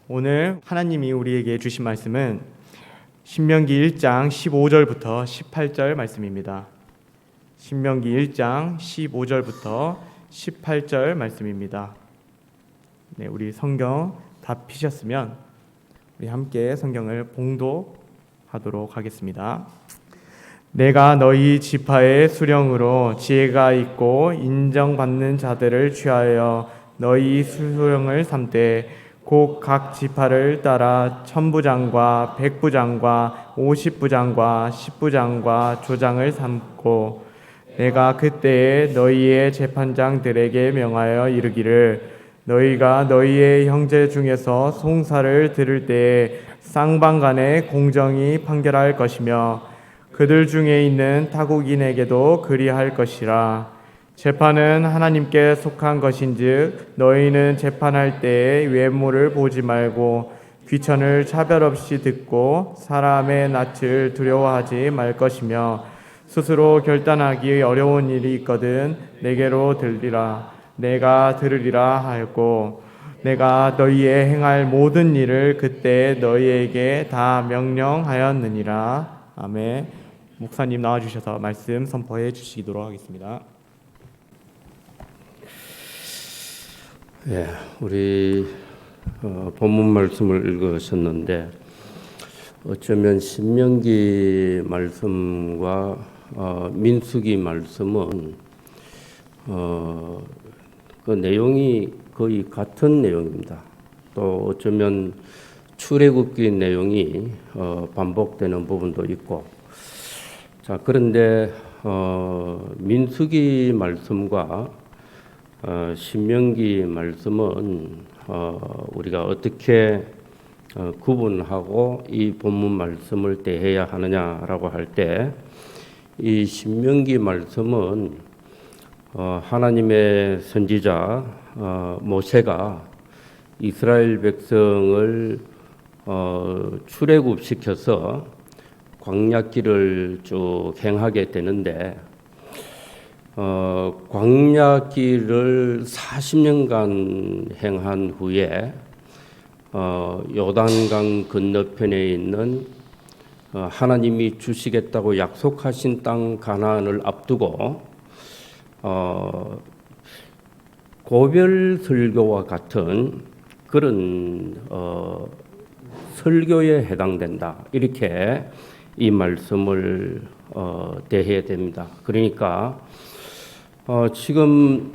오늘 하나님이 우리에게 주신 말씀은 신명기 1장 15절부터 18절 말씀입니다. 신명기 1장 15절부터 18절 말씀입니다. 네, 우리 성경 다 피셨으면 우리 함께 성경을 봉독하도록 하겠습니다. 내가 너희 지파의 수령으로 지혜가 있고 인정받는 자들을 취하여 너희 수령을 삼되 곧 각 지파를 따라 천부장과 백부장과 50부장과 10부장과 조장을 삼고 내가 그때에 너희의 재판장들에게 명하여 이르기를 너희가 너희의 형제 중에서 송사를 들을 때에 쌍방간에 공정히 판결할 것이며 그들 중에 있는 타국인에게도 그리할 것이라. 재판은 하나님께 속한 것인즉 너희는 재판할 때에 외모를 보지 말고 귀천을 차별 없이 듣고 사람의 낯을 두려워하지 말 것이며 스스로 결단하기 어려운 일이 있거든 내게로 내가 들으리라 하였고 내가 너희의 행할 모든 일을 그때 너희에게 다 명령하였느니라. 아멘. 목사님 나와주셔서 말씀 선포해 주시도록 하겠습니다. 예, 우리 본문 말씀을 읽으셨는데 어쩌면 신명기 말씀과 민수기 말씀은 그 내용이 거의 같은 내용입니다. 또 어쩌면 출애굽기 내용이 반복되는 부분도 있고, 자 그런데 민수기 말씀과 신명기 말씀은 우리가 어떻게 구분하고 이 본문 말씀을 대해야 하느냐라고 할 때 이 신명기 말씀은 하나님의 선지자 모세가 이스라엘 백성을 출애굽시켜서 광야길을 쭉 행하게 되는데 광야길을 40년간 행한 후에 요단강 건너편에 있는 하나님이 주시겠다고 약속하신 땅 가나안을 앞두고 고별 설교와 같은 그런 설교에 해당된다. 이렇게 이 말씀을 대해야 됩니다. 그러니까 지금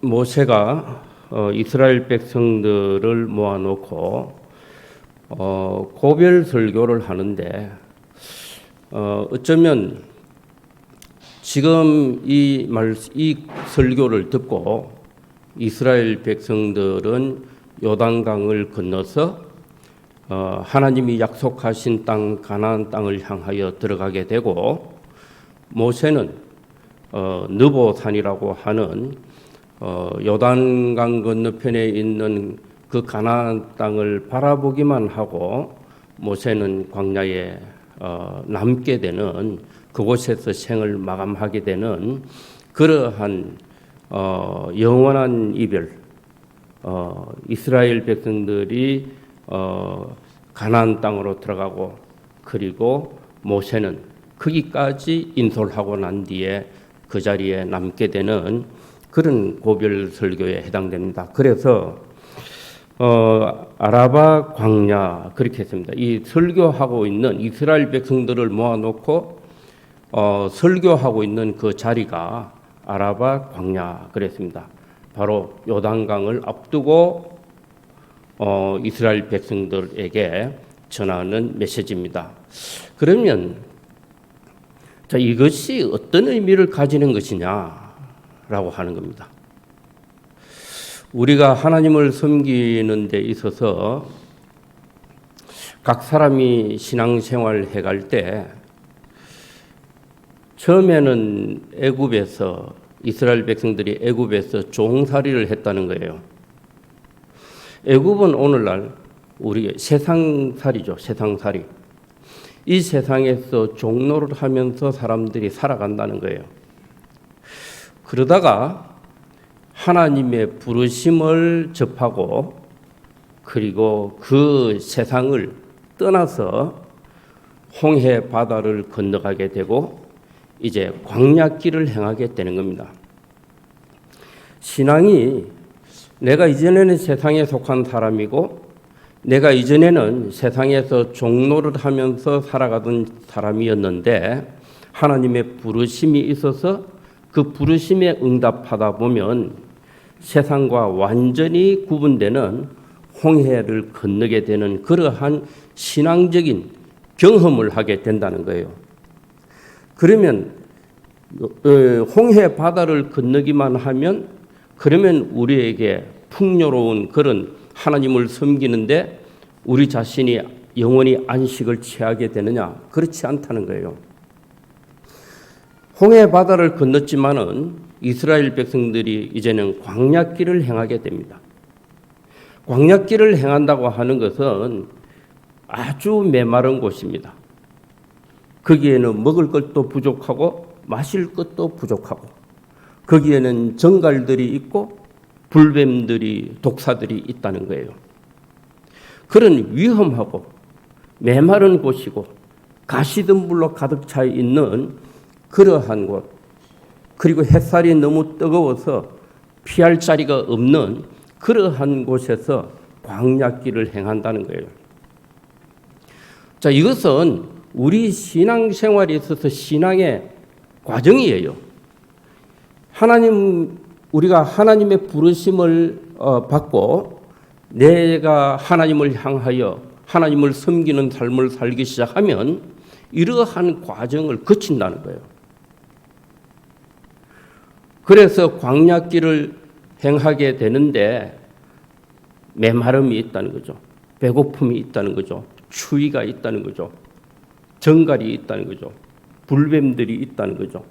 모세가 이스라엘 백성들을 모아놓고 고별 설교를 하는데 어쩌면 지금 이 설교를 듣고 이스라엘 백성들은 요단강을 건너서 하나님이 약속하신 땅 가나안 땅을 향하여 들어가게 되고 모세는 느보산이라고 하는 요단강 건너편에 있는 그 가나안 땅을 바라보기만 하고 모세는 광야에 남게 되는 그곳에서 생을 마감하게 되는 그러한 영원한 이별, 이스라엘 백성들이 가나안 땅으로 들어가고 그리고 모세는 거기까지 인솔하고 난 뒤에 그 자리에 남게 되는 그런 고별 설교에 해당됩니다. 그래서 아라바 광야 그렇게 했습니다. 이 설교하고 있는 이스라엘 백성들을 모아놓고 설교하고 있는 그 자리가 아라바 광야 그랬습니다. 바로 요단강을 앞두고 이스라엘 백성들에게 전하는 메시지입니다. 그러면 자, 이것이 어떤 의미를 가지는 것이냐라고 하는 겁니다. 우리가 하나님을 섬기는 데 있어서 각 사람이 신앙생활 해갈 때 처음에는 애굽에서 이스라엘 백성들이 애굽에서 종살이를 했다는 거예요. 애굽은 오늘날 우리 세상살이죠. 세상살이. 이 세상에서 종노를 하면서 사람들이 살아간다는 거예요. 그러다가 하나님의 부르심을 접하고 그리고 그 세상을 떠나서 홍해 바다를 건너가게 되고 이제 광야길을 행하게 되는 겁니다. 신앙이 내가 이전에는 세상에 속한 사람이고 내가 이전에는 세상에서 종로를 하면서 살아가던 사람이었는데 하나님의 부르심이 있어서 그 부르심에 응답하다 보면 세상과 완전히 구분되는 홍해를 건너게 되는 그러한 신앙적인 경험을 하게 된다는 거예요. 그러면 홍해 바다를 건너기만 하면 그러면 우리에게 풍요로운 그런 하나님을 섬기는데 우리 자신이 영원히 안식을 취하게 되느냐? 그렇지 않다는 거예요. 홍해 바다를 건넜지만은 이스라엘 백성들이 이제는 광야길을 행하게 됩니다. 광야길을 행한다고 하는 것은 아주 메마른 곳입니다. 거기에는 먹을 것도 부족하고 마실 것도 부족하고 거기에는 정갈들이 있고 불뱀들이 독사들이 있다는 거예요. 그런 위험하고 메마른 곳이고 가시덤불로 가득 차 있는 그러한 곳, 그리고 햇살이 너무 뜨거워서 피할 자리가 없는 그러한 곳에서 광야길을 행한다는 거예요. 자, 이것은 우리 신앙생활에 있어서 신앙의 과정이에요. 우리가 하나님의 부르심을 받고 내가 하나님을 향하여 하나님을 섬기는 삶을 살기 시작하면 이러한 과정을 거친다는 거예요. 그래서 광야길을 행하게 되는데 메마름이 있다는 거죠. 배고픔이 있다는 거죠. 추위가 있다는 거죠. 정갈이 있다는 거죠. 불뱀들이 있다는 거죠.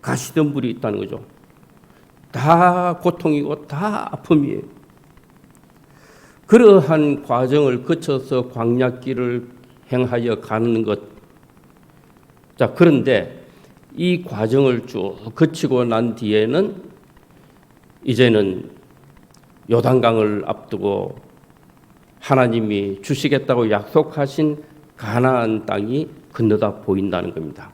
가시덤불이 있다는 거죠. 다 고통이고 다 아픔이에요. 그러한 과정을 거쳐서 광야길을 행하여 가는 것. 자, 그런데 이 과정을 쭉 거치고 난 뒤에는 이제는 요단강을 앞두고 하나님이 주시겠다고 약속하신 가나안 땅이 건너다 보인다는 겁니다.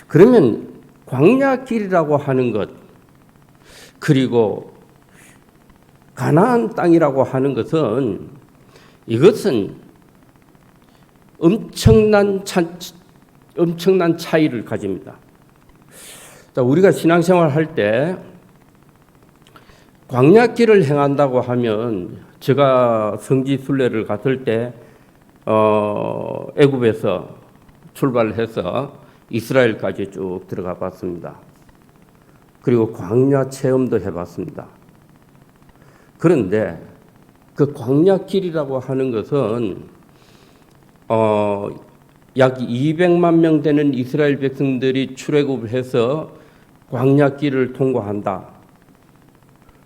그러면 광야길이라고 하는 것, 그리고 가나안 땅이라고 하는 것은 이것은 엄청난 차이를 가집니다. 자, 우리가 신앙생활 할 때 광야길을 행한다고 하면 제가 성지 순례를 갔을 때 애굽에서 출발해서 이스라엘까지 쭉 들어가 봤습니다. 그리고 광야 체험도 해봤습니다. 그런데 그 광야길이라고 하는 것은 약 200만 명 되는 이스라엘 백성들이 출애굽을 해서 광야길을 통과한다.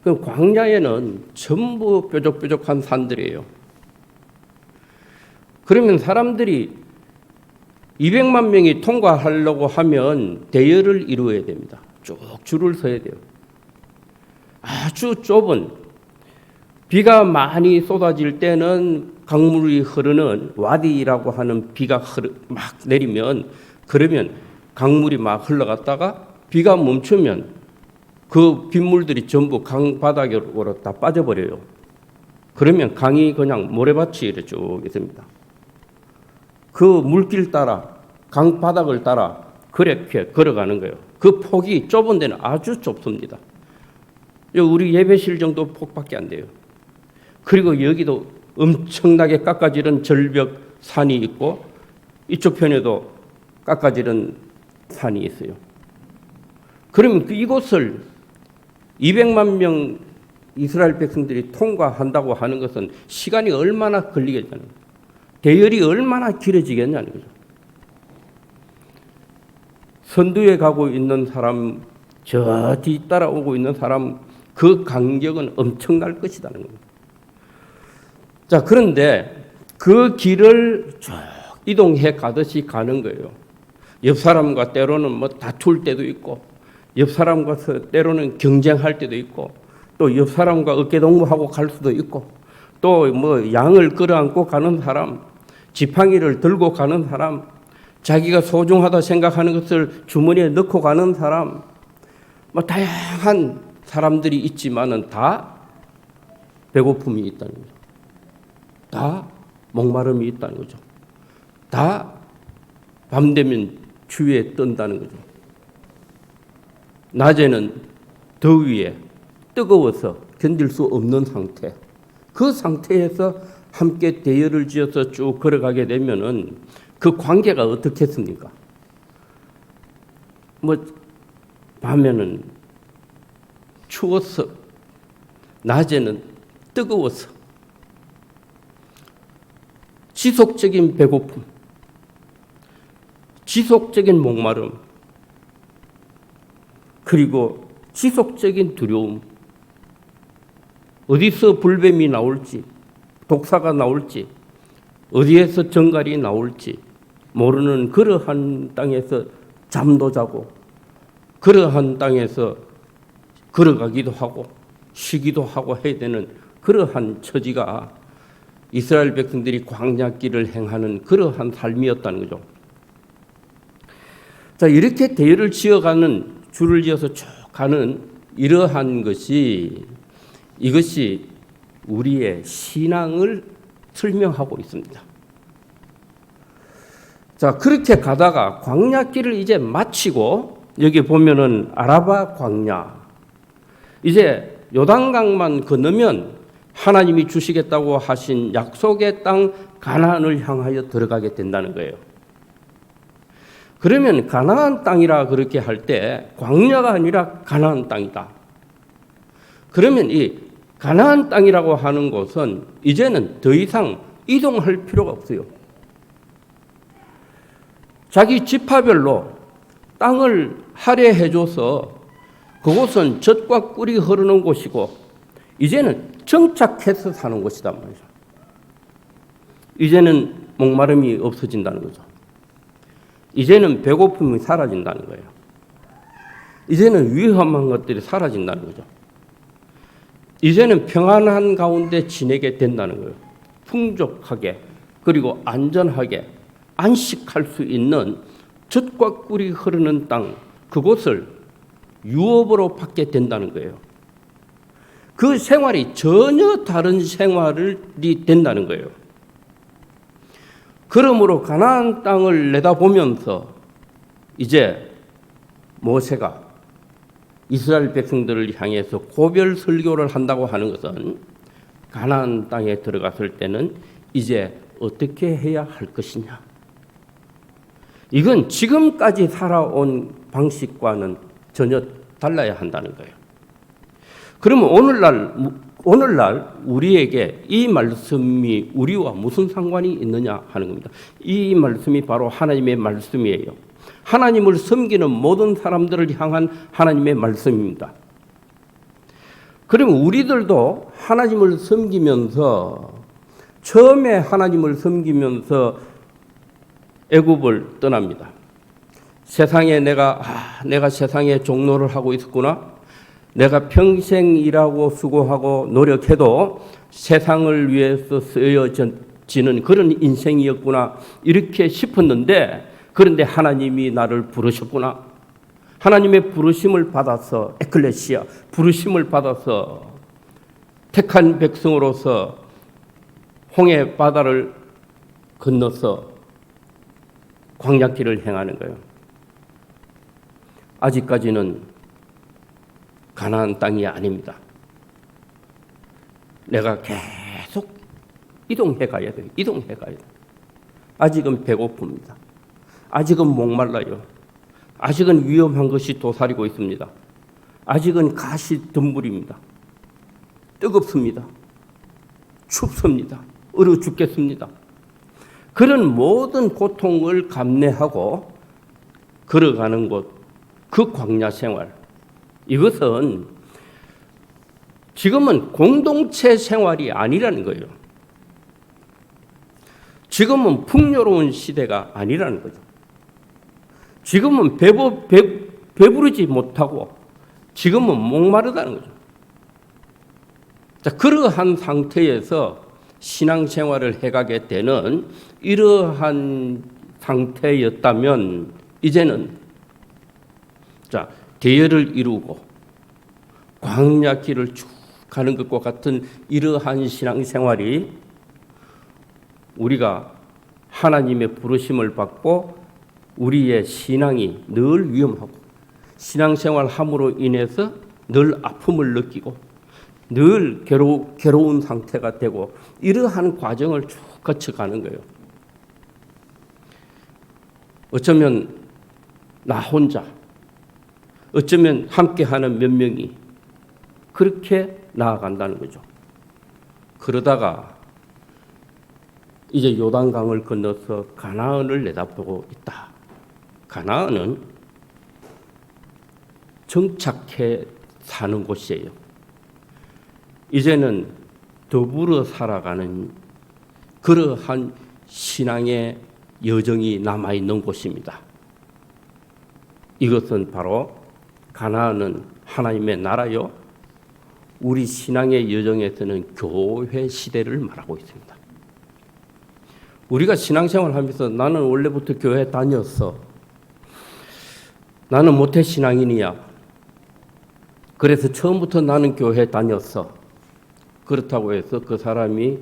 그 광야에는 전부 뾰족뾰족한 산들이에요. 그러면 사람들이 200만 명이 통과하려고 하면 대열을 이루어야 됩니다. 쭉 줄을 서야 돼요. 아주 좁은, 비가 많이 쏟아질 때는 강물이 흐르는 와디라고 하는 비가 막 내리면, 그러면 강물이 막 흘러갔다가 비가 멈추면 그 빗물들이 전부 강 바닥으로 다 빠져버려요. 그러면 강이 그냥 모래밭이 이렇게 쭉 있습니다. 그 물길 따라, 강 바닥을 따라 그렇게 걸어가는 거예요. 그 폭이 좁은 데는 아주 좁습니다. 우리 예배실 정도 폭밖에 안 돼요. 그리고 여기도 엄청나게 깎아지른 절벽 산이 있고 이쪽 편에도 깎아지른 산이 있어요. 그러면 이곳을 200만 명 이스라엘 백성들이 통과한다고 하는 것은 시간이 얼마나 걸리겠냐는 거예요. 대열이 얼마나 길어지겠냐는 거죠. 선두에 가고 있는 사람, 저 뒤 따라오고 있는 사람, 그 간격은 엄청날 것이라는 겁니다. 자, 그런데 그 길을 쭉 이동해 가듯이 가는 거예요. 옆 사람과 때로는 뭐 다툴 때도 있고, 옆 사람과 때로는 경쟁할 때도 있고, 또 옆 사람과 어깨동무하고 갈 수도 있고, 또 뭐 양을 끌어안고 가는 사람, 지팡이를 들고 가는 사람, 자기가 소중하다 생각하는 것을 주머니에 넣고 가는 사람, 뭐 다양한 사람들이 있지만은 다 배고픔이 있다는 거죠. 다 목마름이 있다는 거죠. 다 밤 되면 추위에 뜬다는 거죠. 낮에는 더위에 뜨거워서 견딜 수 없는 상태. 그 상태에서 함께 대열을 지어서 쭉 걸어가게 되면은 그 관계가 어떻겠습니까? 뭐 밤에는 추워서, 낮에는 뜨거워서, 지속적인 배고픔, 지속적인 목마름, 그리고 지속적인 두려움. 어디서 불뱀이 나올지, 독사가 나올지, 어디에서 정갈이 나올지 모르는 그러한 땅에서 잠도 자고, 그러한 땅에서 걸어가기도 하고 쉬기도 하고 해야 되는 그러한 처지가 이스라엘 백성들이 광야길을 행하는 그러한 삶이었다는 거죠. 자, 이렇게 대열을 지어가는, 줄을 지어서 쭉 가는 이러한 것이, 이것이 우리의 신앙을 설명하고 있습니다. 자, 그렇게 가다가 광야길을 이제 마치고, 여기 보면은 아라바 광야, 이제 요단강만 건너면 하나님이 주시겠다고 하신 약속의 땅 가나안을 향하여 들어가게 된다는 거예요. 그러면 가나안 땅이라 그렇게 할 때 광야가 아니라 가나안 땅이다. 그러면 이 가나안 땅이라고 하는 곳은 이제는 더 이상 이동할 필요가 없어요. 자기 지파별로 땅을 할애해줘서 그곳은 젖과 꿀이 흐르는 곳이고 이제는 정착해서 사는 곳이다 말이죠. 이제는 목마름이 없어진다는 거죠. 이제는 배고픔이 사라진다는 거예요. 이제는 위험한 것들이 사라진다는 거죠. 이제는 평안한 가운데 지내게 된다는 거예요. 풍족하게, 그리고 안전하게 안식할 수 있는 젖과 꿀이 흐르는 땅, 그곳을 유업으로 받게 된다는 거예요. 그 생활이 전혀 다른 생활이 된다는 거예요. 그러므로 가나안 땅을 내다보면서 이제 모세가 이스라엘 백성들을 향해서 고별 설교를 한다고 하는 것은 가나안 땅에 들어갔을 때는 이제 어떻게 해야 할 것이냐. 이건 지금까지 살아온 방식과는 전혀 달라야 한다는 거예요. 그러면 오늘날 우리에게 이 말씀이 우리와 무슨 상관이 있느냐 하는 겁니다. 이 말씀이 바로 하나님의 말씀이에요. 하나님을 섬기는 모든 사람들을 향한 하나님의 말씀입니다. 그러면 우리들도 하나님을 섬기면서, 처음에 하나님을 섬기면서 애굽을 떠납니다. 세상에 내가 세상에 종로를 하고 있었구나. 내가 평생 일하고 수고하고 노력해도 세상을 위해서 쓰여지는 그런 인생이었구나. 이렇게 싶었는데, 그런데 하나님이 나를 부르셨구나. 하나님의 부르심을 받아서, 에클레시아, 부르심을 받아서 택한 백성으로서 홍해 바다를 건너서 광야길을 행하는 거예요. 아직까지는 가나안 땅이 아닙니다. 내가 계속 이동해 가야 돼요. 이동해 가야 돼요. 아직은 배고픕니다. 아직은 목말라요. 아직은 위험한 것이 도사리고 있습니다. 아직은 가시덤불입니다. 뜨겁습니다. 춥습니다. 얼어 죽겠습니다. 그런 모든 고통을 감내하고 걸어가는 곳, 그 광야 생활, 이것은 지금은 공동체 생활이 아니라는 거예요. 지금은 풍요로운 시대가 아니라는 거죠. 지금은 배부르지 못하고 지금은 목마르다는 거죠. 자, 그러한 상태에서 신앙생활을 해가게 되는 이러한 상태였다면 이제는 자, 대열을 이루고 광야길을 쭉 가는 것과 같은 이러한 신앙생활이 우리가 하나님의 부르심을 받고 우리의 신앙이 늘 위험하고 신앙생활 함으로 인해서 늘 아픔을 느끼고 늘 괴로운 상태가 되고 이러한 과정을 쭉 거쳐가는 거예요. 어쩌면 나 혼자, 어쩌면 함께하는 몇 명이 그렇게 나아간다는 거죠. 그러다가 이제 요단강을 건너서 가나안을 내다보고 있다. 가나안은 정착해 사는 곳이에요. 이제는 더불어 살아가는 그러한 신앙의 여정이 남아있는 곳입니다. 이것은 바로 가나안은 하나님의 나라요. 우리 신앙의 여정에서는 교회 시대를 말하고 있습니다. 우리가 신앙생활하면서 나는 원래부터 교회 다녔어. 나는 모태신앙인이야. 그래서 처음부터 나는 교회 다녔어. 그렇다고 해서 그 사람이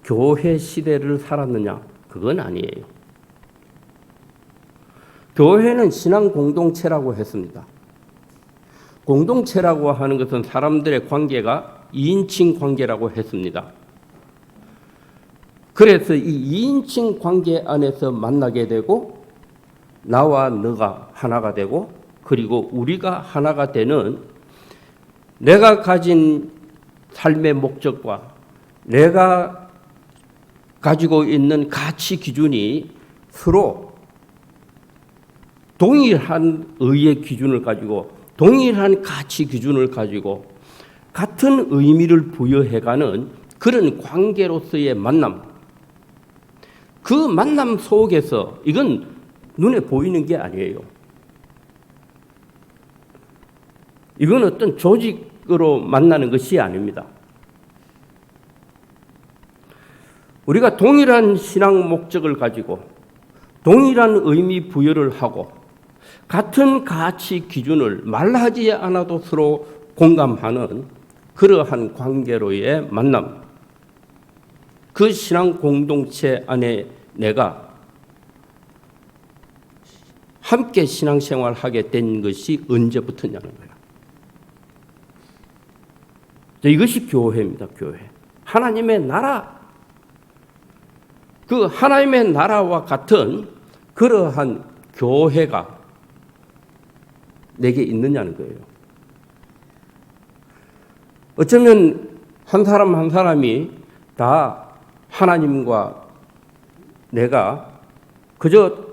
교회 시대를 살았느냐? 그건 아니에요. 교회는 신앙 공동체라고 했습니다. 공동체라고 하는 것은 사람들의 관계가 2인칭 관계라고 했습니다. 그래서 이 2인칭 관계 안에서 만나게 되고 나와 너가 하나가 되고 그리고 우리가 하나가 되는 내가 가진 삶의 목적과 내가 가지고 있는 가치 기준이 서로 동일한 의의 기준을 가지고 동일한 가치 기준을 가지고 같은 의미를 부여해가는 그런 관계로서의 만남. 그 만남 속에서 이건 눈에 보이는 게 아니에요. 이건 어떤 조직으로 만나는 것이 아닙니다. 우리가 동일한 신앙 목적을 가지고 동일한 의미 부여를 하고 같은 가치 기준을 말하지 않아도 서로 공감하는 그러한 관계로의 만남. 그 신앙 공동체 안에 내가 함께 신앙생활을 하게 된 것이 언제부터냐는 거예요. 이것이 교회입니다. 교회. 하나님의 나라. 그 하나님의 나라와 같은 그러한 교회가 내게 있느냐는 거예요. 어쩌면 한 사람 한 사람이 다 하나님과 내가 그저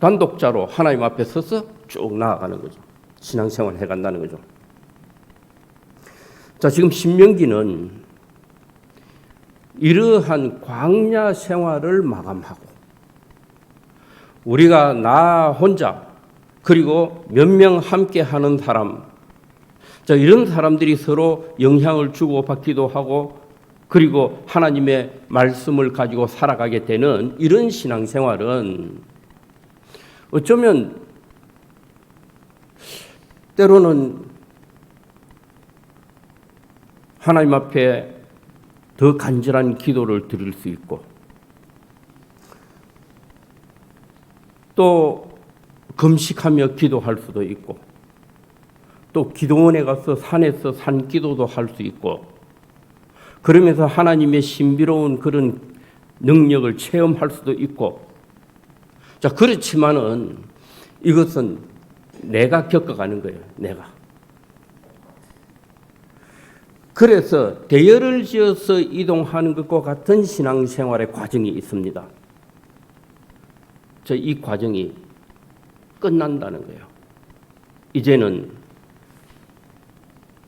단독자로 하나님 앞에 서서 쭉 나아가는 거죠. 신앙생활을 해간다는 거죠. 자, 지금 신명기는 이러한 광야 생활을 마감하고 우리가 나 혼자 그리고 몇 명 함께 하는 사람, 자, 이런 사람들이 서로 영향을 주고받기도 하고 그리고 하나님의 말씀을 가지고 살아가게 되는 이런 신앙생활은 어쩌면 때로는 하나님 앞에 더 간절한 기도를 드릴 수 있고 또 금식하며 기도할 수도 있고 또 기도원에 가서 산에서 산기도도 할 수 있고 그러면서 하나님의 신비로운 그런 능력을 체험할 수도 있고 자, 그렇지만은 이것은 내가 겪어가는 거예요. 내가. 그래서 대열을 지어서 이동하는 것과 같은 신앙생활의 과정이 있습니다. 이 과정이 끝난다는 거예요. 이제는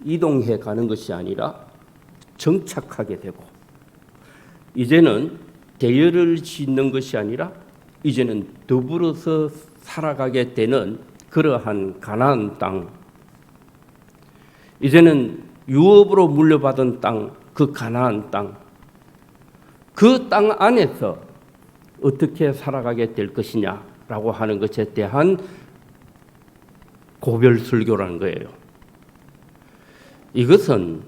이동해 가는 것이 아니라 정착하게 되고 이제는 대열을 짓는 것이 아니라 이제는 더불어서 살아가게 되는 그러한 가나안 땅. 이제는 유업으로 물려받은 땅, 그 가나안 땅, 그 땅 안에서 어떻게 살아가게 될 것이냐라고 하는 것에 대한 고별 설교라는 거예요. 이것은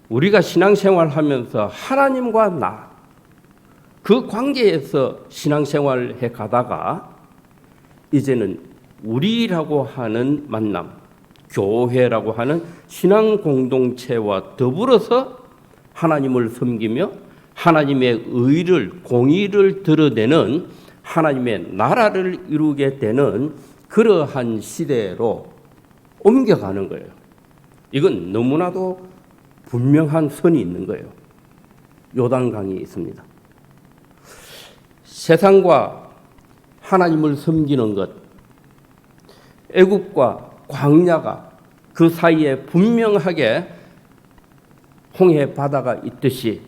우리가 신앙생활하면서 하나님과 나, 그 관계에서 신앙생활해 가다가 이제는 우리라고 하는 만남, 교회라고 하는 신앙 공동체와 더불어서 하나님을 섬기며 하나님의 의를, 공의를 드러내는 하나님의 나라를 이루게 되는 그러한 시대로 옮겨가는 거예요. 이건 너무나도 분명한 선이 있는 거예요. 요단강이 있습니다. 세상과 하나님을 섬기는 것, 애국과 광야가 그 사이에 분명하게 홍해 바다가 있듯이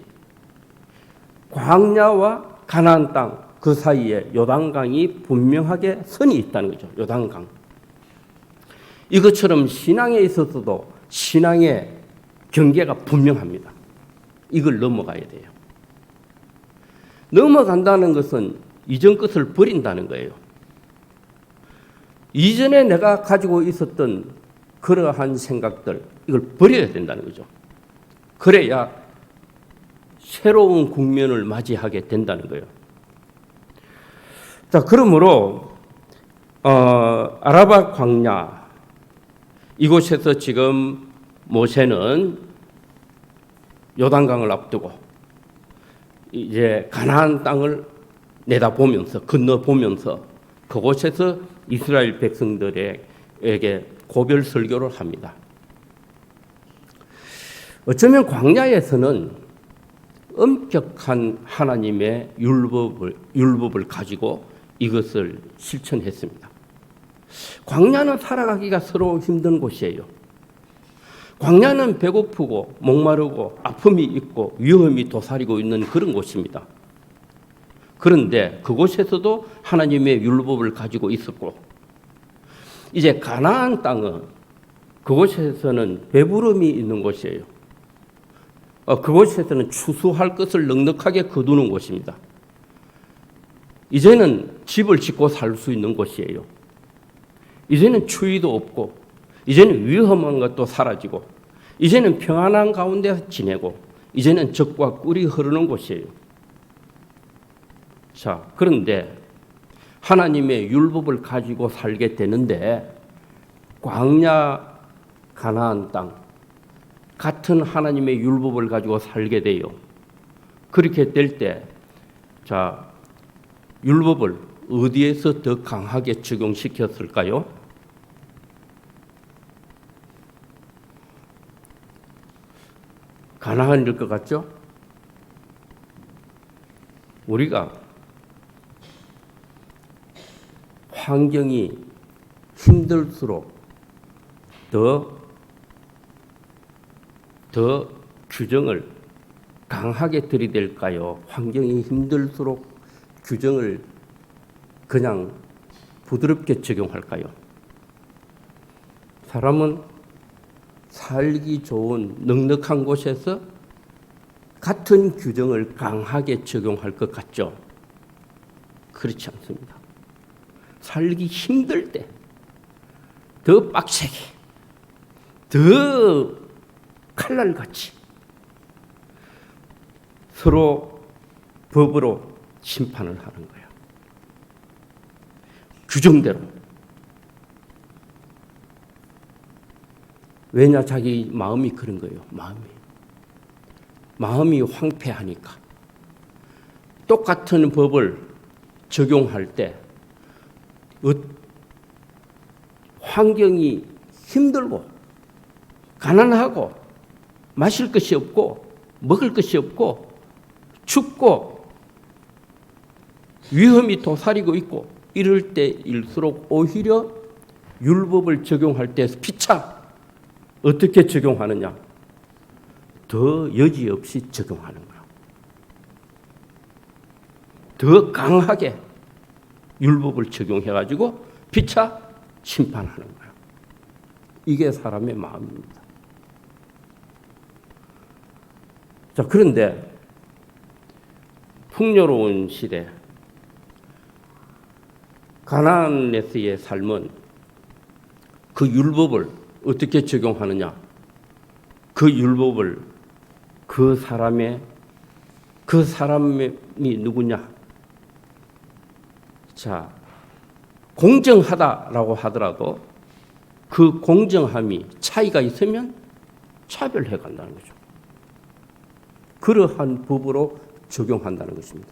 광야와 가나안 땅 그 사이에 요단강이 분명하게 선이 있다는 거죠. 요단강. 이것처럼 신앙에 있어서도 신앙의 경계가 분명합니다. 이걸 넘어가야 돼요. 넘어간다는 것은 이전 것을 버린다는 거예요. 이전에 내가 가지고 있었던 그러한 생각들, 이걸 버려야 된다는 거죠. 그래야 새로운 국면을 맞이하게 된다는 거예요. 자, 그러므로 아라바 광야 이곳에서 지금 모세는 요단강을 앞두고 이제 가나안 땅을 내다보면서 건너보면서 그곳에서 이스라엘 백성들에게 고별 설교를 합니다. 어쩌면 광야에서는 엄격한 하나님의 율법을 가지고 이것을 실천했습니다. 광야는 살아가기가 서로 힘든 곳이에요. 광야는 배고프고 목마르고 아픔이 있고 위험이 도사리고 있는 그런 곳입니다. 그런데 그곳에서도 하나님의 율법을 가지고 있었고 이제 가나안 땅은 그곳에서는 배부름이 있는 곳이에요. 그곳에서는 추수할 것을 넉넉하게 거두는 곳입니다. 이제는 집을 짓고 살 수 있는 곳이에요. 이제는 추위도 없고 이제는 위험한 것도 사라지고 이제는 평안한 가운데 지내고 이제는 젖과 꿀이 흐르는 곳이에요. 자, 그런데 하나님의 율법을 가지고 살게 되는데 광야 가나안 땅 같은 하나님의 율법을 가지고 살게 돼요. 그렇게 될 때 자, 율법을 어디에서 더 강하게 적용시켰을까요? 가나안일 것 같죠? 우리가 환경이 힘들수록 더 규정을 강하게 들이댈까요? 환경이 힘들수록 규정을 그냥 부드럽게 적용할까요? 사람은 살기 좋은 넉넉한 곳에서 같은 규정을 강하게 적용할 것 같죠? 그렇지 않습니다. 살기 힘들 때 더 빡세게, 더 칼날같이 서로 법으로 심판을 하는 거예요. 규정대로. 왜냐? 자기 마음이 그런 거예요. 마음이 황폐하니까. 똑같은 법을 적용할 때 환경이 힘들고 가난하고 마실 것이 없고 먹을 것이 없고 춥고 위험이 도사리고 있고 이럴 때일수록 오히려 율법을 적용할 때 피차 어떻게 적용하느냐? 더 여지없이 적용하는 거예요. 더 강하게 율법을 적용해가지고 피차 심판하는 거예요. 이게 사람의 마음입니다. 자, 그런데 풍요로운 시대, 가나안에서의 삶은 그 율법을 어떻게 적용하느냐? 그 율법을 그 사람이 누구냐? 자, 공정하다라고 하더라도 그 공정함이 차이가 있으면 차별해 간다는 거죠. 그러한 법으로 적용한다는 것입니다.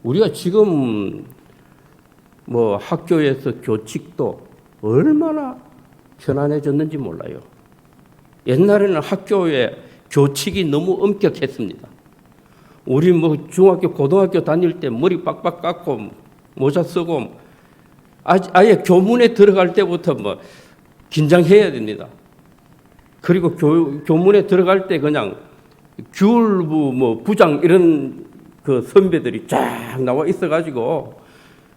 우리가 지금 뭐 학교에서 교칙도 얼마나 편안해졌는지 몰라요. 옛날에는 학교에 교칙이 너무 엄격했습니다. 우리 뭐 중학교, 고등학교 다닐 때 머리 빡빡 깎고 모자 쓰고 아예 교문에 들어갈 때부터 뭐 긴장해야 됩니다. 그리고 교문에 들어갈 때 그냥 규율부 뭐 부장 이런 그 선배들이 쫙 나와 있어가지고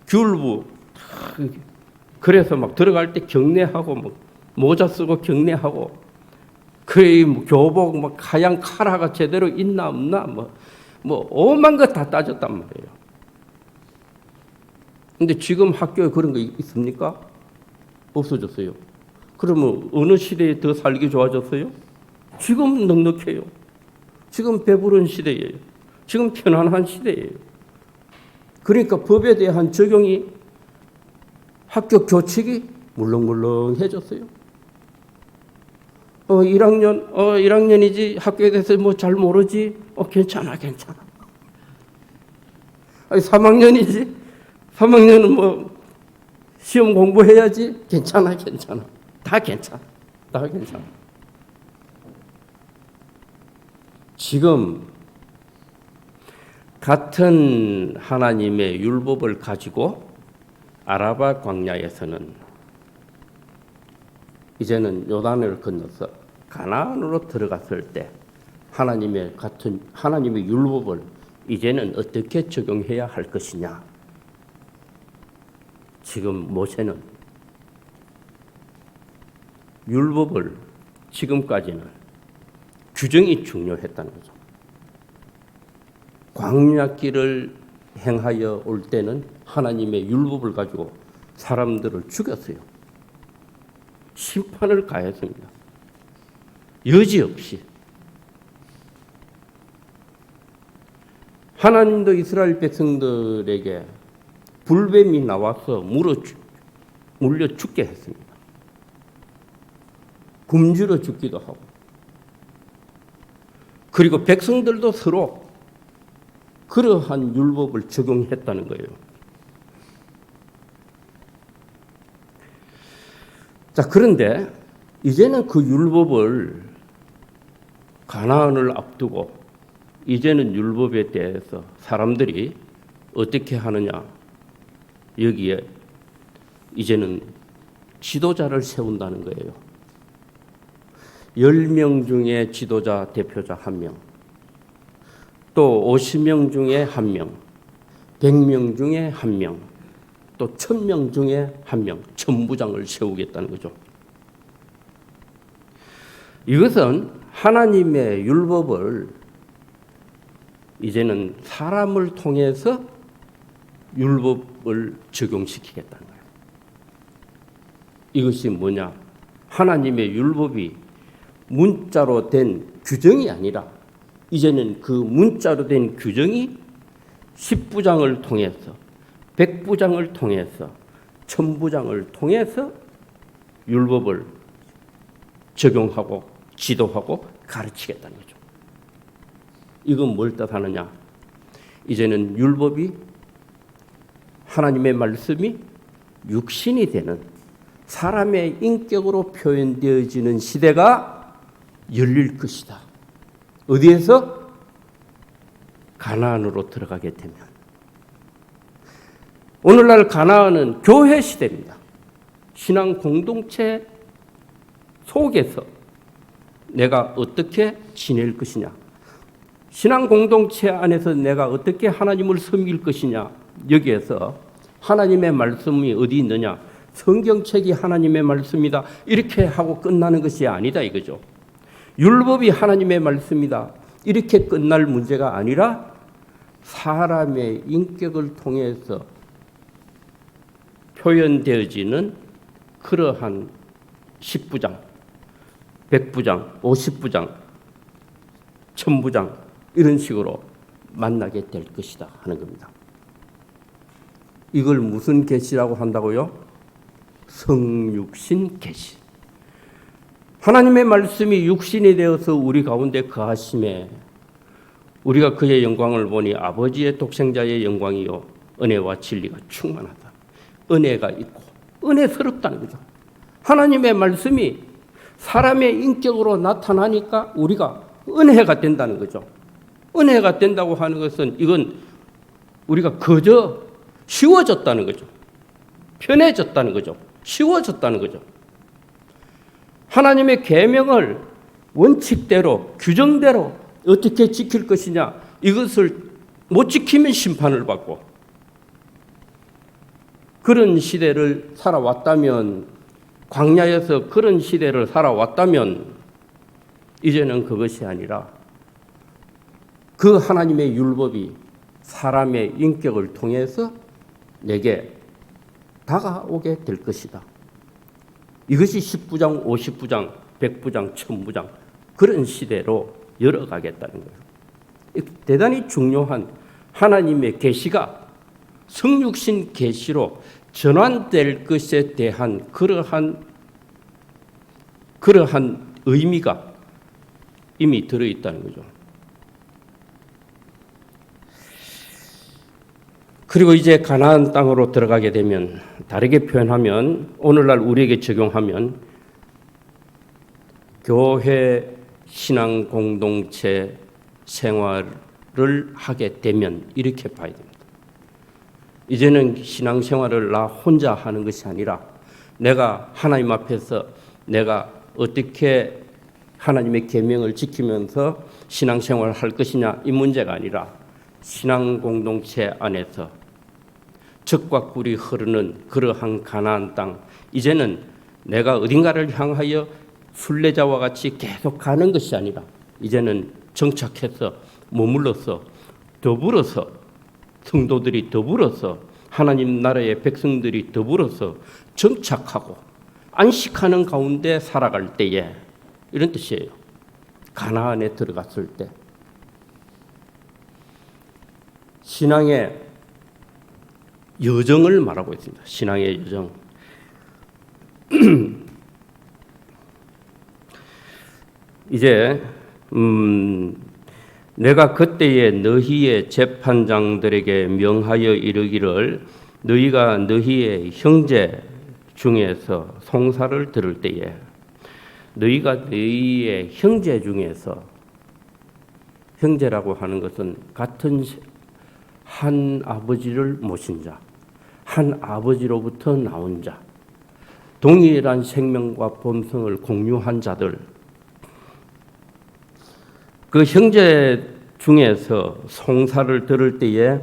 규율부 그래서 막 들어갈 때 경례하고 뭐 모자 쓰고 경례하고 그 뭐 교복 막 하얀 카라가 제대로 있나 없나 뭐 오만 것 다 따졌단 말이에요. 근데 지금 학교에 그런 거 있습니까? 없어졌어요. 그러면 어느 시대에 더 살기 좋아졌어요? 지금 넉넉해요. 지금 배부른 시대예요. 지금 편안한 시대예요. 그러니까 법에 대한 적용이 학교 교칙이 물렁물렁해졌어요. 1학년이지 학교에 대해서 뭐 잘 모르지? 괜찮아. 아니 3학년은 뭐 시험 공부해야지? 괜찮아. 다 괜찮아. 지금 같은 하나님의 율법을 가지고 아라바 광야에서는 이제는 요단을 건너서 가나안으로 들어갔을 때 하나님의 율법을 이제는 어떻게 적용해야 할 것이냐? 지금 모세는 율법을 지금까지는 규정이 중요했다는 거죠. 광야길을 행하여 올 때는 하나님의 율법을 가지고 사람들을 죽였어요. 심판을 가했습니다. 여지없이. 하나님도 이스라엘 백성들에게 불뱀이 나와서 물려 죽게 했습니다. 굶주려 죽기도 하고. 그리고 백성들도 서로 그러한 율법을 적용했다는 거예요. 자, 그런데 이제는 그 율법을 가나안을 앞두고 이제는 율법에 대해서 사람들이 어떻게 하느냐? 여기에 이제는 지도자를 세운다는 거예요. 10명 중에 지도자 대표자 1명, 또 50명 중에 1명, 100명 중에 1명, 또 1000명 중에 1명, 천부장을 세우겠다는 거죠. 이것은 하나님의 율법을 이제는 사람을 통해서 율법을 적용시키겠다는 거예요. 이것이 뭐냐? 하나님의 율법이 문자로 된 규정이 아니라 이제는 그 문자로 된 규정이 10부장을 통해서 100부장을 통해서 1000부장을 통해서 율법을 적용하고 지도하고 가르치겠다는 거죠. 이건 뭘 뜻하느냐? 이제는 율법이 하나님의 말씀이 육신이 되는 사람의 인격으로 표현되어지는 시대가 열릴 것이다. 어디에서? 가나안으로 들어가게 되면. 오늘날 가나안은 교회 시대입니다. 신앙 공동체 속에서 내가 어떻게 지낼 것이냐, 신앙 공동체 안에서 내가 어떻게 하나님을 섬길 것이냐, 여기에서 하나님의 말씀이 어디 있느냐, 성경책이 하나님의 말씀이다 이렇게 하고 끝나는 것이 아니다 이거죠. 율법이 하나님의 말씀이다, 이렇게 끝날 문제가 아니라 사람의 인격을 통해서 표현되어지는 그러한 10부장, 100부장, 50부장, 1000부장 이런 식으로 만나게 될 것이다 하는 겁니다. 이걸 무슨 계시라고 한다고요? 성육신 계시. 하나님의 말씀이 육신이 되어서 우리 가운데 거하심에 우리가 그의 영광을 보니 아버지의 독생자의 영광이요 은혜와 진리가 충만하다. 은혜가 있고 은혜스럽다는 거죠. 하나님의 말씀이 사람의 인격으로 나타나니까 우리가 은혜가 된다는 거죠. 은혜가 된다고 하는 것은 이건 우리가 그저 쉬워졌다는 거죠. 편해졌다는 거죠. 쉬워졌다는 거죠. 하나님의 계명을 원칙대로 규정대로 어떻게 지킬 것이냐, 이것을 못 지키면 심판을 받고, 그런 시대를 살아왔다면, 광야에서 그런 시대를 살아왔다면 이제는 그것이 아니라 그 하나님의 율법이 사람의 인격을 통해서 내게 다가오게 될 것이다. 이것이 10부장, 50부장, 100부장, 1000부장 그런 시대로 열어가겠다는 거예요. 대단히 중요한 하나님의 계시가 성육신 계시로 전환될 것에 대한 그러한 의미가 이미 들어있다는 거죠. 그리고 이제 가나안 땅으로 들어가게 되면, 다르게 표현하면, 오늘날 우리에게 적용하면 교회 신앙 공동체 생활을 하게 되면 이렇게 봐야 됩니다. 이제는 신앙 생활을 나 혼자 하는 것이 아니라 내가 하나님 앞에서 내가 어떻게 하나님의 계명을 지키면서 신앙 생활을 할 것이냐, 이 문제가 아니라 신앙 공동체 안에서 젖과 꿀이 흐르는 그러한 가나안 땅, 이제는 내가 어딘가를 향하여 순례자와 같이 계속 가는 것이 아니라 이제는 정착해서 머물러서 더불어서 성도들이 더불어서 하나님 나라의 백성들이 더불어서 정착하고 안식하는 가운데 살아갈 때에, 이런 뜻이에요. 가나안에 들어갔을 때 신앙의 여정을 말하고 있습니다. 신앙의 여정. 이제 내가 그때에 너희의 재판장들에게 명하여 이르기를, 너희가 너희의 형제 중에서 송사를 들을 때에, 너희가 너희의 형제 중에서, 형제라고 하는 것은 같은 한 아버지를 모신 자, 한 아버지로부터 나온 자, 동일한 생명과 본성을 공유한 자들, 그 형제 중에서 송사를 들을 때에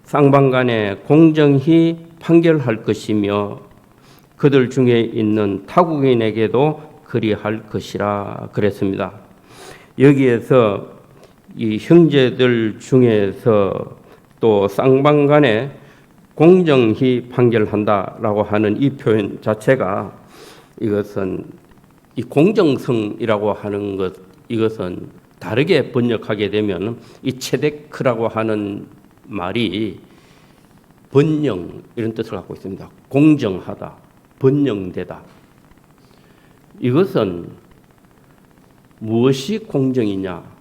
쌍방간에 공정히 판결할 것이며 그들 중에 있는 타국인에게도 그리할 것이라 그랬습니다. 여기에서 이 형제들 중에서 또 쌍방간에 공정히 판결한다라고 하는 이 표현 자체가, 이것은 이 공정성이라고 하는 것, 이것은 다르게 번역하게 되면 이 체데크라고 하는 말이 번영, 이런 뜻을 갖고 있습니다. 공정하다, 번영되다. 이것은 무엇이 공정이냐?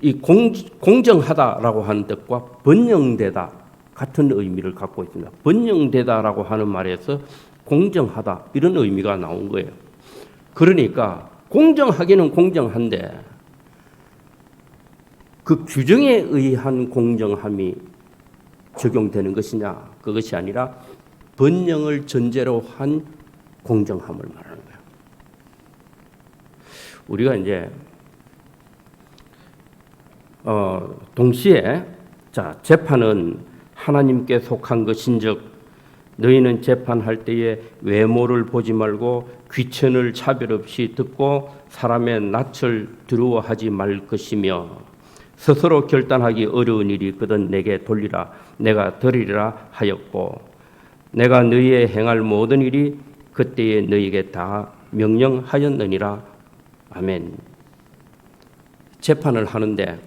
이 공정하다라고 하는 뜻과 번영되다 같은 의미를 갖고 있습니다. 번영되다라고 하는 말에서 공정하다, 이런 의미가 나온 거예요. 그러니까 공정하기는 공정한데 그 규정에 의한 공정함이 적용되는 것이냐, 그것이 아니라 번영을 전제로 한 공정함을 말하는 거예요. 우리가 이제 동시에 재판은 하나님께 속한 것인즉 너희는 재판할 때에 외모를 보지 말고 귀천을 차별 없이 듣고 사람의 낯을 두려워하지 말 것이며 스스로 결단하기 어려운 일이 있거든 내게 돌리라 내가 들으리라 하였고 내가 너희의 행할 모든 일이 그때에 너희에게 다 명령하였느니라. 아멘. 재판을 하는데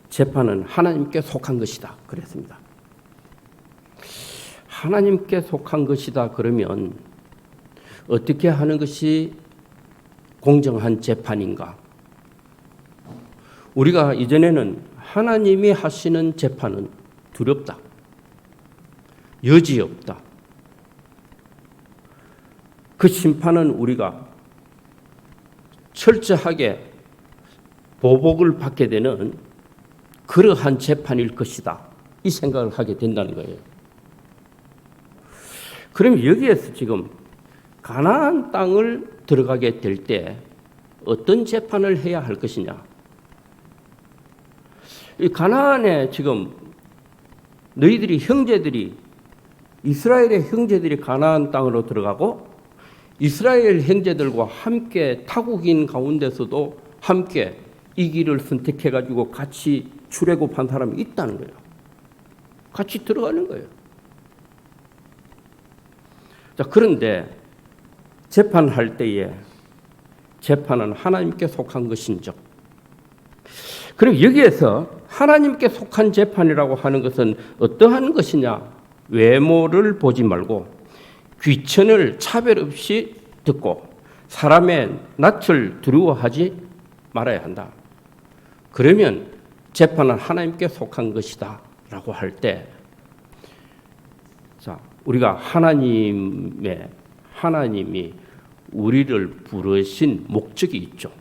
재판은 하나님께 속한 것이다 그랬습니다. 하나님께 속한 것이다 그러면 어떻게 하는 것이 공정한 재판인가? 우리가 이전에는 하나님이 하시는 재판은 두렵다. 여지없다. 그 심판은 우리가 철저하게 보복을 받게 되는 그러한 재판일 것이다. 이 생각을 하게 된다는 거예요. 그럼 여기에서 지금 가나안 땅을 들어가게 될 때 어떤 재판을 해야 할 것이냐? 이 가나안에 지금 너희들이 형제들이 이스라엘의 형제들이 가나안 땅으로 들어가고 이스라엘 형제들과 함께 타국인 가운데서도 함께 이 길을 선택해 가지고 같이 출애굽한 사람이 있다는 거예요. 같이 들어가는 거예요. 자, 그런데 재판할 때에 재판은 하나님께 속한 것인즉 그럼 여기에서 하나님께 속한 재판이라고 하는 것은 어떠한 것이냐? 외모를 보지 말고 귀천을 차별 없이 듣고 사람의 낯을 두려워하지 말아야 한다. 그러면 재판은 하나님께 속한 것이다 라고 할 때 자, 우리가 하나님이 우리를 부르신 목적이 있죠.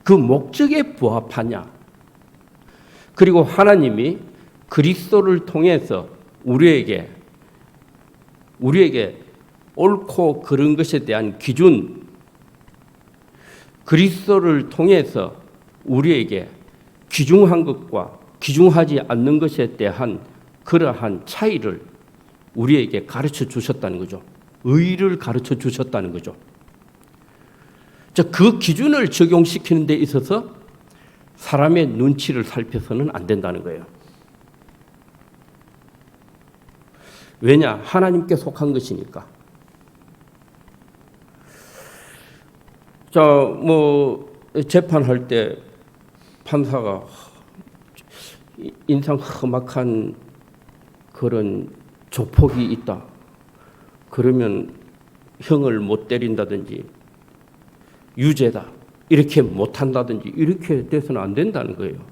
그 목적에 부합하냐? 그리고 하나님이 그리스도를 통해서 우리에게 옳고 그른 것에 대한 기준, 그리스도를 통해서 우리에게 귀중한 것과 귀중하지 않는 것에 대한 그러한 차이를 우리에게 가르쳐 주셨다는 거죠. 의를 가르쳐 주셨다는 거죠. 그 기준을 적용시키는 데 있어서 사람의 눈치를 살펴서는 안 된다는 거예요. 왜냐? 하나님께 속한 것이니까. 자, 재판할 때 판사가 인상 험악한 그런 조폭이 있다. 그러면 형을 못 때린다든지 유죄다. 이렇게 못한다든지 이렇게 돼서는 안 된다는 거예요.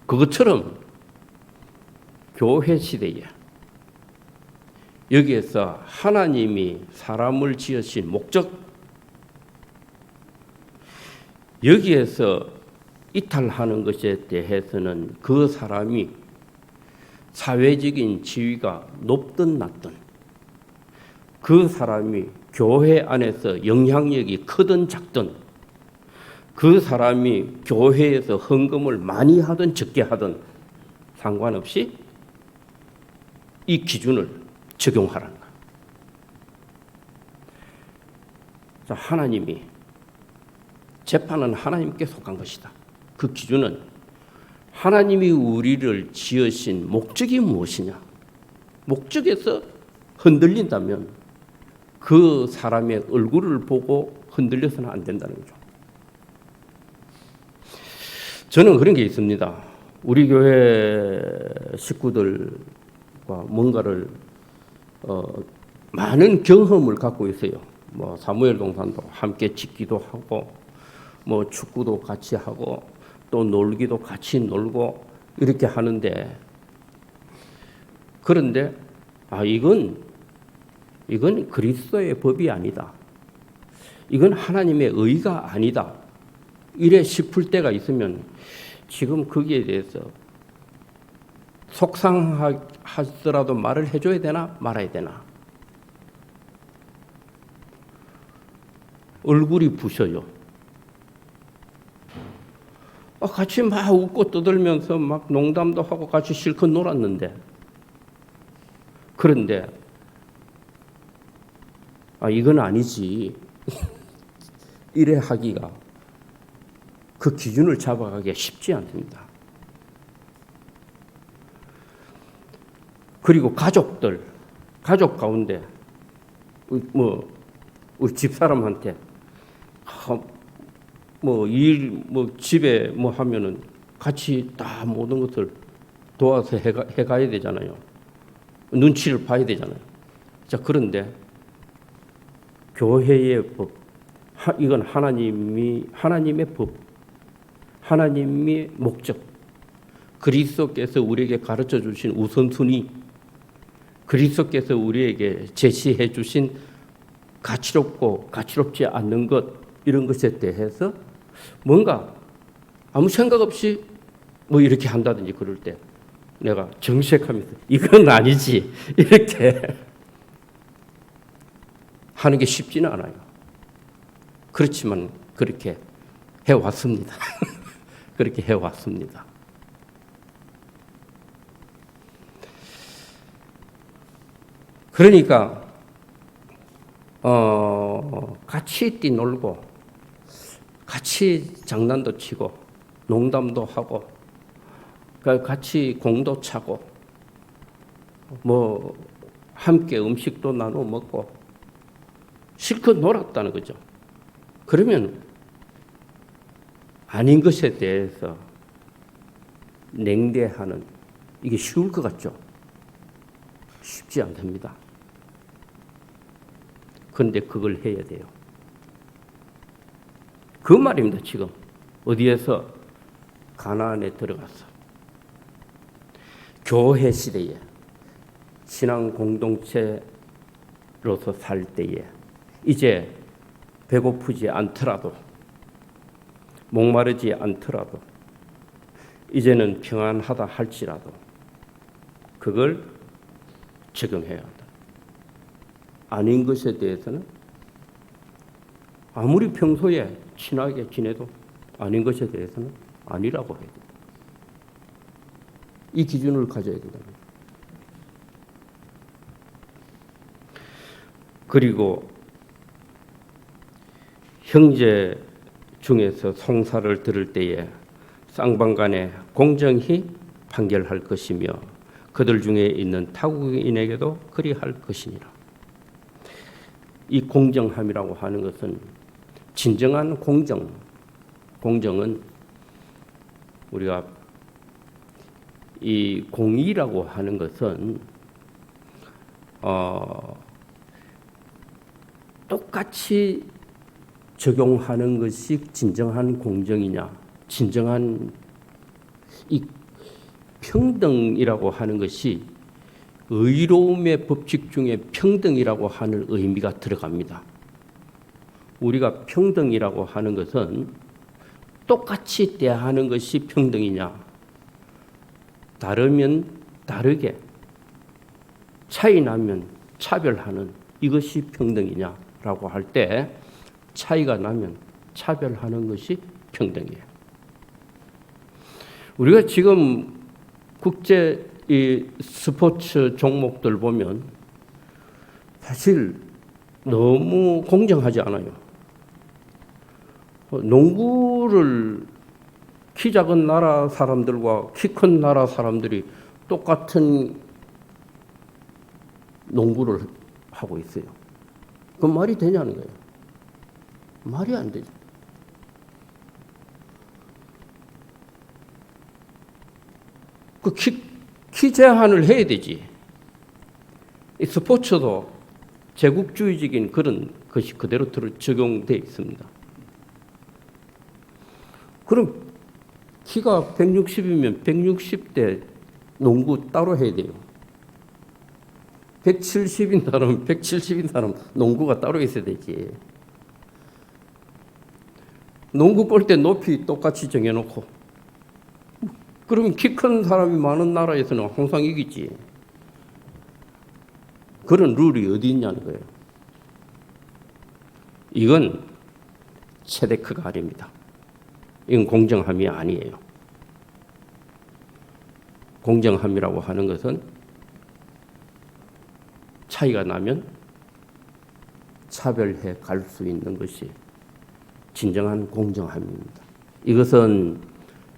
그것처럼 교회 시대에 여기에서 하나님이 사람을 지으신 목적, 여기에서 이탈하는 것에 대해서는 그 사람이 사회적인 지위가 높든 낮든 그 사람이 교회 안에서 영향력이 크든 작든 그 사람이 교회에서 헌금을 많이 하든 적게 하든 상관없이 이 기준을 적용하라는 거예요. 자, 하나님이 재판은 하나님께 속한 것이다. 그 기준은 하나님이 우리를 지으신 목적이 무엇이냐? 목적에서 흔들린다면 그 사람의 얼굴을 보고 흔들려서는 안 된다는 거죠. 저는 그런 게 있습니다. 우리 교회 식구들과 뭔가를 많은 경험을 갖고 있어요. 사무엘 동산도 함께 짓기도 하고, 축구도 같이 하고, 또 놀기도 같이 놀고 이렇게 하는데, 그런데 이건 그리스도의 법이 아니다. 이건 하나님의 의가 아니다. 이래 싶을 때가 있으면 지금 거기에 대해서 속상하더라도 말을 해줘야 되나 말아야 되나. 얼굴이 부셔요. 같이 막 웃고 떠들면서 막 농담도 하고 같이 실컷 놀았는데, 그런데 이건 아니지. 이래 하기가, 그 기준을 잡아가기가 쉽지 않습니다. 그리고 가족 가운데 우리 집사람한테 집에 하면은 같이 다 모든 것을 도와서 해가야 되잖아요. 눈치를 봐야 되잖아요. 자, 그런데 교회의 법, 이건 하나님의 법, 하나님의 목적, 그리스도께서 우리에게 가르쳐 주신 우선순위, 그리스도께서 우리에게 제시해 주신 가치롭고 가치롭지 않는 것, 이런 것에 대해서 뭔가 아무 생각 없이 이렇게 한다든지 그럴 때 내가 정색하면서 이건 아니지, 이렇게 하는 게 쉽지는 않아요. 그렇지만 그렇게 해왔습니다. 그렇게 해왔습니다. 그러니까 같이 뛰놀고 같이 장난도 치고 농담도 하고 같이 공도 차고 함께 음식도 나눠 먹고 실컷 놀았다는 거죠. 그러면 아닌 것에 대해서 냉대하는, 이게 쉬울 것 같죠? 쉽지 않답니다. 그런데 그걸 해야 돼요. 그 말입니다. 지금 어디에서 가나안에 들어가서 교회 시대에 신앙 공동체로서 살 때에 이제 배고프지 않더라도 목마르지 않더라도 이제는 평안하다 할지라도 그걸 적용해야 한다. 아닌 것에 대해서는 아무리 평소에 친하게 지내도 아닌 것에 대해서는 아니라고 해야 된다. 이 기준을 가져야 된다. 그리고 형제 중에서 송사를 들을 때에 쌍방간에 공정히 판결할 것이며 그들 중에 있는 타국인에게도 그리할 것이니라. 이 공정함이라고 하는 것은 진정한 공정은 우리가 이 공의라고 하는 것은 똑같이 적용하는 것이 진정한 공정이냐, 진정한 이 평등이라고 하는 것이 의로움의 법칙 중에 평등이라고 하는 의미가 들어갑니다. 우리가 평등이라고 하는 것은 똑같이 대하는 것이 평등이냐, 다르면 다르게, 차이 나면 차별하는 이것이 평등이냐라고 할 때 차이가 나면 차별하는 것이 평등이에요. 우리가 지금 국제 이 스포츠 종목들 보면 사실 너무 공정하지 않아요. 농구를 키 작은 나라 사람들과 키 큰 나라 사람들이 똑같은 농구를 하고 있어요. 그 말이 되냐는 거예요. 말이 안 되죠. 그 키 제한을 해야 되지. 이 스포츠도 제국주의적인 그런 것이 그대로 적용되어 있습니다. 그럼 키가 160이면 160대 농구 따로 해야 돼요. 170인 사람, 170인 사람 농구가 따로 있어야 되지. 농구 골대 높이 똑같이 정해놓고 그러면 키 큰 사람이 많은 나라에서는 항상 이기지. 그런 룰이 어디 있냐는 거예요. 이건 체데크가 아닙니다. 이건 공정함이 아니에요. 공정함이라고 하는 것은 차이가 나면 차별해 갈 수 있는 것이 진정한 공정함입니다. 이것은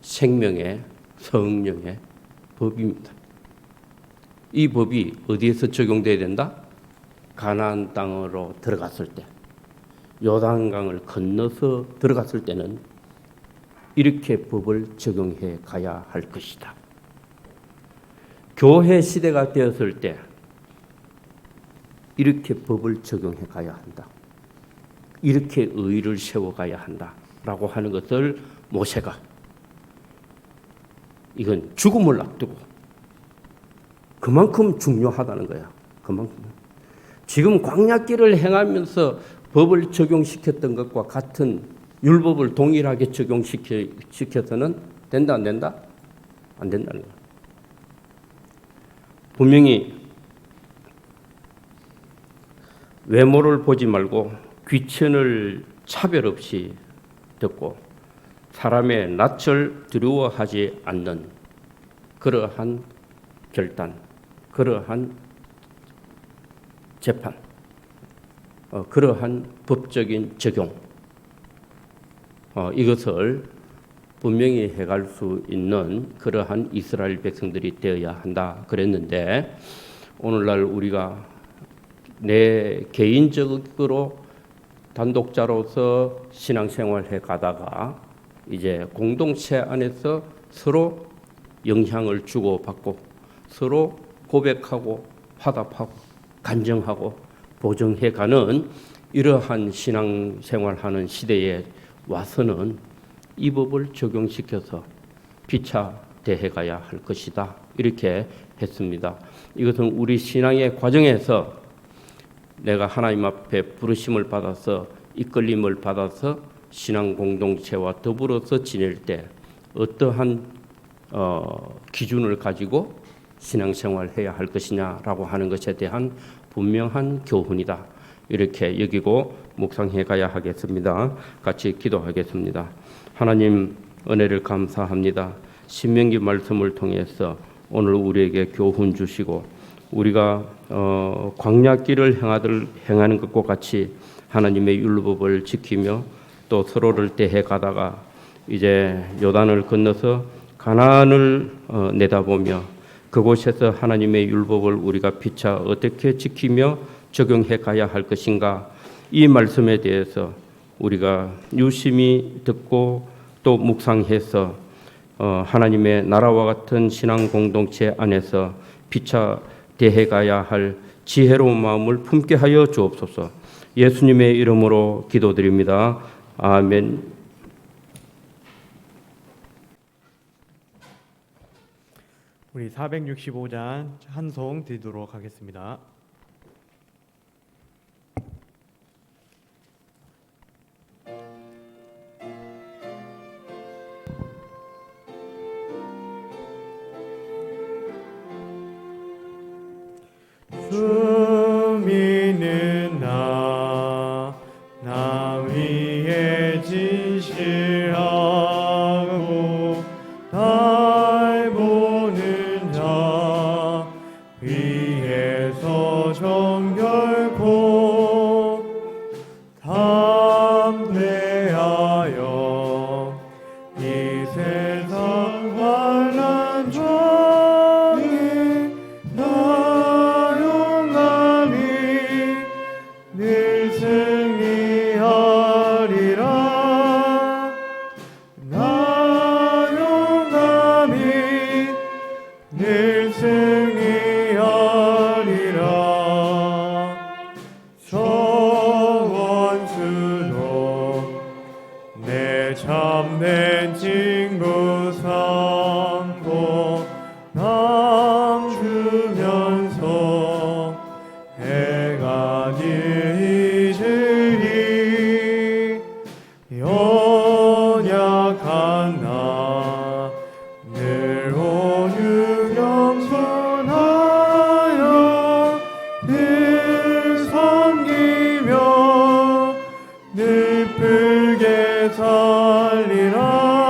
생명의 성령의 법입니다. 이 법이 어디에서 적용돼야 된다? 가나안 땅으로 들어갔을 때, 요단강을 건너서 들어갔을 때는 이렇게 법을 적용해 가야 할 것이다. 교회 시대가 되었을 때 이렇게 법을 적용해 가야 한다. 이렇게 의를 세워가야 한다라고 하는 것을 모세가 이건 죽음을 앞두고 그만큼 중요하다는 거야. 그만큼. 지금 광야길을 행하면서 법을 적용시켰던 것과 같은 율법을 동일하게 적용시켜서는 된다 안 된다? 안 된다는 거야. 분명히 외모를 보지 말고 귀천을 차별 없이 듣고 사람의 낯을 두려워하지 않는 그러한 결단, 그러한 재판, 그러한 법적인 적용, 이것을 분명히 해갈 수 있는 그러한 이스라엘 백성들이 되어야 한다 그랬는데, 오늘날 우리가 내 개인적으로 단독자로서 신앙생활해 가다가 이제 공동체 안에서 서로 영향을 주고받고 서로 고백하고 화답하고 간증하고 보정해가는 이러한 신앙생활하는 시대에 와서는 이 법을 적용시켜서 피차 대해가야 할 것이다 이렇게 했습니다. 이것은 우리 신앙의 과정에서 내가 하나님 앞에 부르심을 받아서 이끌림을 받아서 신앙 공동체와 더불어서 지낼 때 어떠한 기준을 가지고 신앙생활해야 할 것이냐라고 하는 것에 대한 분명한 교훈이다. 이렇게 여기고 묵상해 가야 하겠습니다. 같이 기도하겠습니다. 하나님 은혜를 감사합니다. 신명기 말씀을 통해서 오늘 우리에게 교훈 주시고 우리가 광야길을 행하는 것과 같이 하나님의 율법을 지키며 또 서로를 대해 가다가 이제 요단을 건너서 가나안을 내다보며 그곳에서 하나님의 율법을 우리가 피차 어떻게 지키며 적용해 가야 할 것인가, 이 말씀에 대해서 우리가 유심히 듣고 또 묵상해서 하나님의 나라와 같은 신앙 공동체 안에서 피차 대해가야 할 지혜로운 마음을 품게 하여 주옵소서. 예수님의 이름으로 기도드립니다. 아멘. 우리 465장 한송 드리도록 하겠습니다. 주민은 나 위에 진실하고 날 보는 자 위에서 정결코 담대하여 이 세상 환난 중에 나 용감히 늘 승리하리라. 나 용감히 늘 승리하리라. 저 원수도 내 참된 친구 삼고 남주면서 해가 뒤지리. 연약한 나 늘 온유 겸손하여 늘 섬기며 늘 풀게 살리라.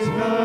자